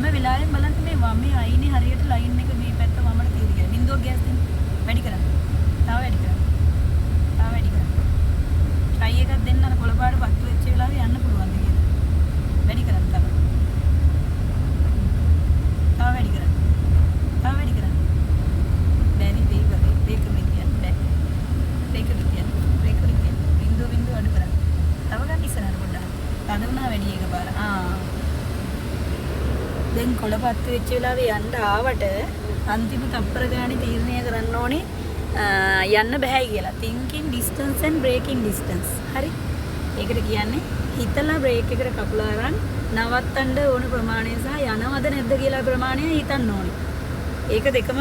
හැම වෙලාවෙම බලන්න මේ වමේ අයිනේ හරියට ලයින් එක මේ පැත්ත වමට තියෙන්නේ. බින්දුවක් ගෑස් දෙන්න. වැඩි කරන්න. තව වැඩි කරන්න. තව වැඩි කරන්න. try එකක් දෙන්න අර කොළපාට පත්තු වෙච්ච වෙලාවේ යන්න පුළුවන්ද කියලා. වැඩි කරන්න තව. තව වැඩි කරන්න. තව වැඩි කරන්න. බැරි බේක විදියට බෑ. බේක විදියට. බින්දුව අඩු කරන්න. තව ගන්න ඉස්සරහට පොඩ්ඩක්. තද වුණා වැඩි එකපාර. දැන් කොළපත්තු වෙච්ච වෙලාවේ යන්න ආවට අන්තිම තප්පර ගානේ තීරණය කරන්න ඕනේ යන්න බෑ කියලා. thinking distance and braking distance. හරි. ඒකට කියන්නේ හිතලා බ්‍රේක් එකට කකුල අරන් නවත්තන්න ඕන ප්‍රමාණය සහ යනවද නැද්ද කියලා ප්‍රමාණය හිතන්න ඕනේ. ඒක දෙකම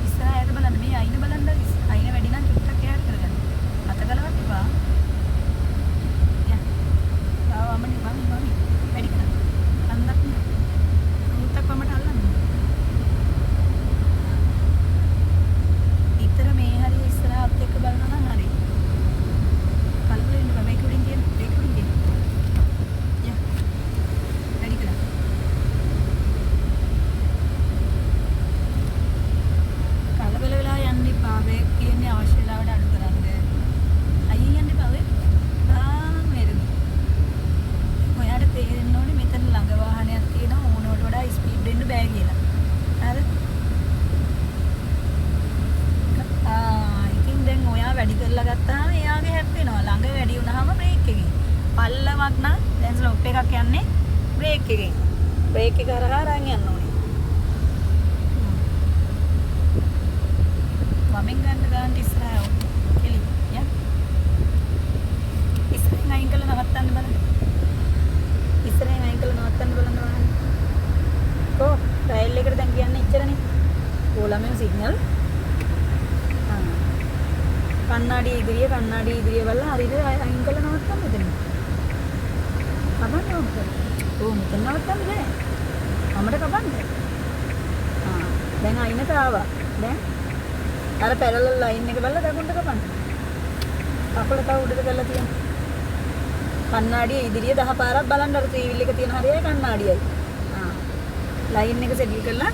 ඉස්සරහට බලන්න මේ අයින බලන්න අයින වැඩි නම් චුට්ටක් එහාට කරගන්න. අත ගලවන්න එපා. වමනේ වැඩි කරන්න. අන්දක් උත්තක් වමට අල්ලන්න. ඊතර මේ හරිය ඉස්සරහත් එක්ක බලනවා නම් හරි. කලබල වෙන්න බෑ. මේක උඩින් තියෙන මේක උඩින් තියෙන. යා. වැඩි කරන්න. කලබල වෙලා යන්න එපා. බ්‍රේක් කියන්නේ අවශ්‍ය වෙලාවට අඩු කරන්න. අයින් යන්න එපා ඔය. ඔයාට තේරෙන්න ඕනේ මෙතන ළඟ වාහනයක් තියෙනවා ඕනවට වඩා ස්පීඩ් දෙන්න බෑ කියලා. හරිද? ඉතින් දැන් ඔයා වැඩි කරලා ගත්තාම එයාගේ හැප්පෙනවා. ළඟ වැඩි වුණාම බ්‍රේක් එකෙන්. පල්ලමක් නම් දැන් ස්ලොප් එකක් යන්නේ බ්‍රේක් එකෙන්. බ්‍රේක් එක හරහා අරන් යන්න ඕනේ. වමෙන් ගන්න ඉස්සරහ කෙලි. යා. ඉස්සරහින් අයින් කළා නවත්තන්න බලන්න. ඉස්සරහින් අයින් කළා නවත්තන්න බලන්න වහන්න. කො ට්‍රයිල් එකට දැන් කියන්නේ ඉච්චරනේ. ඕලමෙන් සිග්නල්. කන්නාඩි ඉදිරිය බලලා හරියට අයින් කළා නවත්තන්න මෙතන. කපන්න ඕක. මෙතන නවත්තන්න බෑ. අපිට කපන්න. දැන් අයිනට ආවා. දැන් අර පැරලල් ලයින් එක බලලා දකුණට කපන්න. කකුල තව උඩට කරලා තියන්න. කන්නාඩිය ඉදිරිය 10 පාරක් බලන්න අර ත්‍රිවිල් එක තියෙන හරියයි කන්නාඩියයි. ලයින් එක සෙටල් කරලා